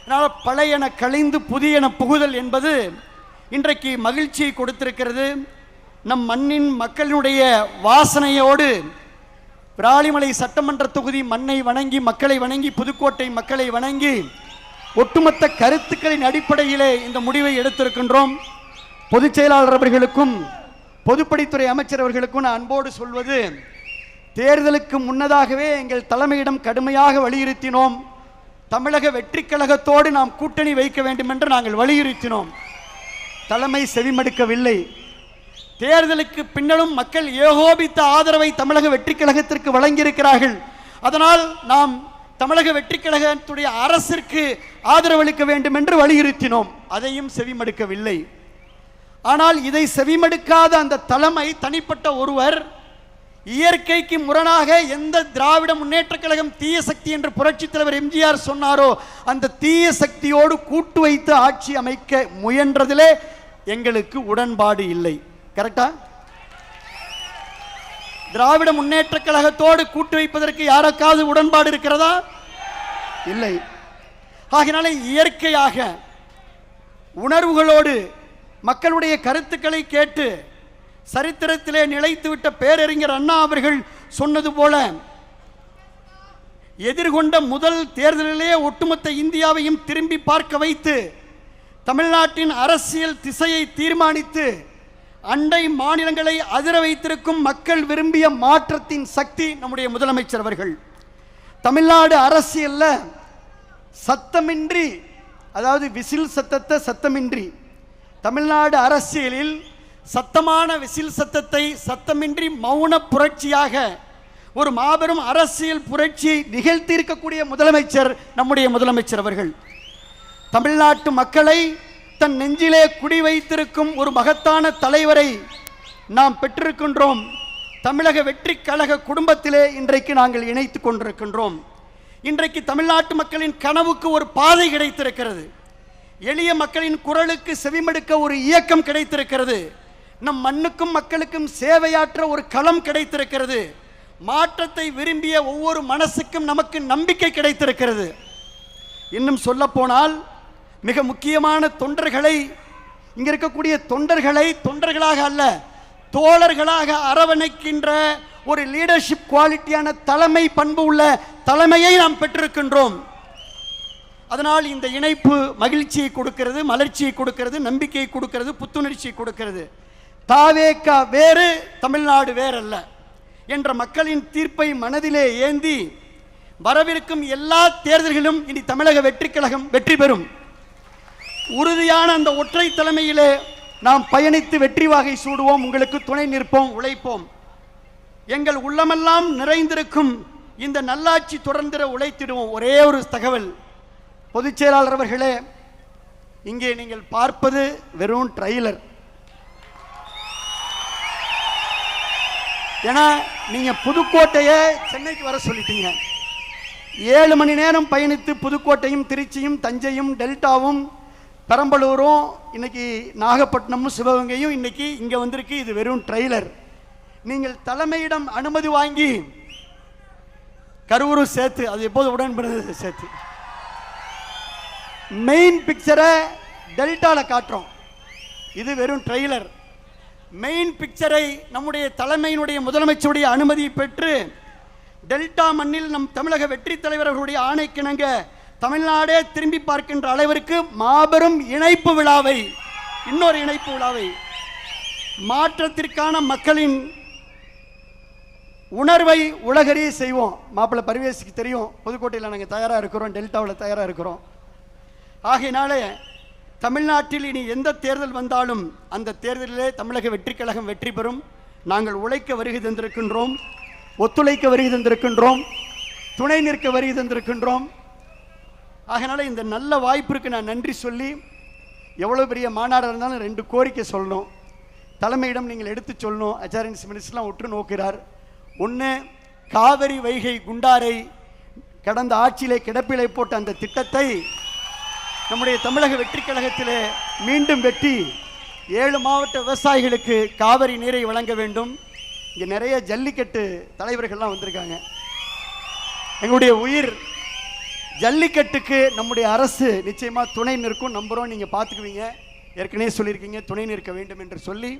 அதனால் பழையன கழிந்து புதியன புகுதல் என்பது இன்றைக்கு மகிழ்ச்சியை கொடுத்திருக்கிறது. நம் மண்ணின் மக்களினுடைய வாசனையோடு விராலிமலை சட்டமன்ற தொகுதி மண்ணை வணங்கி, மக்களை வணங்கி, புதுக்கோட்டை மக்களை வணங்கி ஒட்டுமொத்த கருத்துக்களின் அடிப்படையிலே இந்த முடிவை எடுத்திருக்கின்றோம். பொதுச் செயலாளர் அவர்களுக்கும் பொதுப்பணித்துறை அமைச்சர் அவர்களுக்கும் நான் அன்போடு சொல்வது, தேர்தலுக்கு முன்னதாகவே எங்கள் தலைமையிடம் கடுமையாக வலியுறுத்தினோம். தமிழக வெற்றி கழகத்தோடு நாம் கூட்டணி வைக்க வேண்டும் என்று நாங்கள் வலியுறுத்தினோம். தலைமை செவிமடுக்கவில்லை. தேர்தலுக்கு பின்னரும் மக்கள் ஏகோபித்த ஆதரவை தமிழக வெற்றி கழகத்திற்கு வழங்கியிருக்கிறார்கள். அதனால் நாம் தமிழக வெற்றி கழகத்துடைய அரசிற்கு ஆதரவளிக்க வேண்டும் என்று வலியுறுத்தினோம். அதையும் செவிமடுக்கவில்லை. ஆனால் இதை செவிமடுக்காத அந்த தலைமை, தனிப்பட்ட ஒருவர், இயற்கைக்கு முரணாக எந்த திராவிட முன்னேற்ற கழகம் தீய சக்தி என்று புரட்சித் தலைவர் எம்ஜிஆர் சொன்னாரோ அந்த தீய சக்தியோடு கூட்டு வைத்து ஆட்சி அமைக்க முயன்றதிலே எங்களுக்கு உடன்பாடு இல்லை. கரெக்டா? திராவிட முன்னேற்ற கழகத்தோடு கூட்டு வைப்பதற்கு யாருக்காவது உடன்பாடு இருக்கிறதா? இல்லை. ஆகினால இயற்கையாக உணர்வுகளோடு மக்களுடைய கருத்துக்களை கேட்டு சரித்திரத்திலே நிலைத்துவிட்ட பேரறிஞர் அண்ணா அவர்கள் சொன்னது போல, எதிர்கொண்ட முதல் தேர்தலிலே ஒட்டுமொத்த இந்தியாவையும் திரும்பி பார்க்க வைத்து தமிழ்நாட்டின் அரசியல் திசையை தீர்மானித்து அண்டை மாநிலங்களை அதிர வைத்திருக்கும் மக்கள் விரும்பிய மாற்றத்தின் சக்தி நம்முடைய முதலமைச்சர் அவர்கள். தமிழ்நாடு அரசியல்ல சத்தமின்றி, அதாவது விசில் சத்தத்தை சத்தமின்றி, தமிழ்நாடு அரசியலில் சத்தமான விசில் சத்தத்தை சத்தமின்றி மௌன புரட்சியாக ஒரு மாபெரும் அரசியல் புரட்சியை நிகழ்த்தியிருக்கக்கூடிய முதலமைச்சர் நம்முடைய முதலமைச்சர் அவர்கள். தமிழ்நாட்டு மக்களை தன் நெஞ்சிலே குடி வைத்திருக்கும் ஒரு மகத்தான தலைவரை நாம் பெற்றிருக்கின்றோம். தமிழக வெற்றி கழக குடும்பத்திலே இன்றைக்கு நாங்கள் இணைத்துக் கொண்டிருக்கின்றோம். இன்றைக்கு தமிழ்நாட்டு மக்களின் கனவுக்கு ஒரு பாதை கிடைத்திருக்கிறது. எளிய மக்களின் குரலுக்கு செவிமடுக்க ஒரு இயக்கம் கிடைத்திருக்கிறது. நம் மண்ணுக்கும் மக்களுக்கும் சேவையாற்ற ஒரு களம் கிடைத்திருக்கிறது. மாற்றத்தை விரும்பிய ஒவ்வொரு மனசுக்கும் நமக்கு நம்பிக்கை கிடைத்திருக்கிறது. இன்னும் சொல்ல போனால் மிக முக்கியமான தொண்டர்களை, இங்க இருக்கக்கூடிய தொண்டர்களை தொண்டர்களாக அல்ல தோழர்களாக அரவணைக்கின்ற ஒரு லீடர்ஷிப் குவாலிட்டியான தலைமை பண்பு உள்ள தலைமையை நாம் பெற்றிருக்கின்றோம். அதனால் இந்த இணைப்பு மகிழ்ச்சியை கொடுக்கிறது, மலர்ச்சியை கொடுக்கிறது, நம்பிக்கையை கொடுக்கிறது, புத்துணர்ச்சியை கொடுக்கிறது. தாவேகா வேறு, தமிழ்நாடு வேறல்ல என்ற மக்களின் தீர்ப்பை மனதிலே ஏந்தி வரவிருக்கும் எல்லா தேர்தல்களிலும் இனி தமிழக வெற்றி கழகம் வெற்றி பெறும். உறுதியான அந்த ஒற்றை தலைமையிலே நாம் பயணித்து வெற்றி வாகை சூடுவோம். உங்களுக்கு துணை நிற்போம், உழைப்போம். எங்கள் உள்ளமெல்லாம் நிறைந்திருக்கும் இந்த நல்லாட்சி தொடர்ந்திட உழைத்திடுவோம். ஒரே ஒரு தகவல், பொதுச் செயலாளர் அவர்களே, இங்கே நீங்கள் பார்ப்பது வெறும் ட்ரெய்லர். ஏன்னா நீங்க புதுக்கோட்டையை சென்னைக்கு வர சொல்லிட்டீங்க. 7 மணி நேரம் பயணித்து புதுக்கோட்டையும் திருச்சியும் தஞ்சையும் டெல்டாவும் பெரம்பலூரும் இன்னைக்கு நாகப்பட்டினமும் சிவகங்கையும் இன்னைக்கு இங்க வந்திருக்கு. இது வெறும் ட்ரெய்லர். நீங்கள் தலைமையிடம் அனுமதி வாங்கி கரூரும் சேர்த்து, அது எப்போது உடன்படுறது சேர்த்து மெயின் பிக்சரை டெல்டால காட்டுறோம். இது வெறும் ட்ரெய்லர். மெயின் பிக்சரை நம்முடைய தலைமையினுடைய முதலமைச்சருடைய அனுமதியை பெற்று டெல்டா மண்ணில் நம் தமிழக வெற்றி தலைவர்களுடைய ஆணைக்கிணங்க தமிழ்நாடே திரும்பி பார்க்கின்ற அளவிற்கு மாபெரும் இணைப்பு விழாவை, இன்னொரு இணைப்பு விழாவை, மாற்றத்திற்கான மக்களின் உணர்வை உலகறிய செய்வோம். மாப்பிள்ளை பரிவேசுக்கு தெரியும், புதுக்கோட்டையில் நாங்கள் தயாராக இருக்கிறோம், டெல்டாவில் தயாராக இருக்கிறோம். ஆகையினாலே தமிழ்நாட்டில் இனி எந்த தேர்தல் வந்தாலும் அந்த தேர்தலிலே தமிழக வெற்றி கழகம் வெற்றி பெறும். நாங்கள் உழைக்க வருகை தந்திருக்கின்றோம், ஒத்துழைக்க வருகை தந்திருக்கின்றோம், துணை நிற்க வருகை தந்திருக்கின்றோம். ஆகையினால இந்த நல்ல வாய்ப்பிற்கு நான் நன்றி சொல்லி, எவ்வளோ பெரிய மாநாடாக இருந்தாலும் 2 கோரிக்கை சொல்லணும். தலைமையிடம் நீங்கள் எடுத்து சொல்லணும். அச்சாரியன்ஸ் மினிஸ்டர்லாம் உற்று நோக்கிறார். ஒன்று, காவிரி வைகை குண்டாரை கடந்த ஆட்சியிலே கிடப்பிலை போட்ட அந்த திட்டத்தை நம்முடைய தமிழக வெற்றி கழகத்திலே மீண்டும் வெட்டி 7 மாவட்ட விவசாயிகளுக்கு காவிரி நீரை வழங்க வேண்டும். இங்கே நிறைய ஜல்லிக்கட்டு தலைவர்கள்லாம் வந்திருக்காங்க. எங்களுடைய உயிர் ஜல்லிக்கட்டுக்கு நம்முடைய அரசு நிச்சயமா துணை நிற்கும் நம்புறோம். நீங்க பார்த்துக்குவீங்க, ஏற்கனவே சொல்லியிருக்கீங்க துணை நிற்க வேண்டும் என்று சொல்லி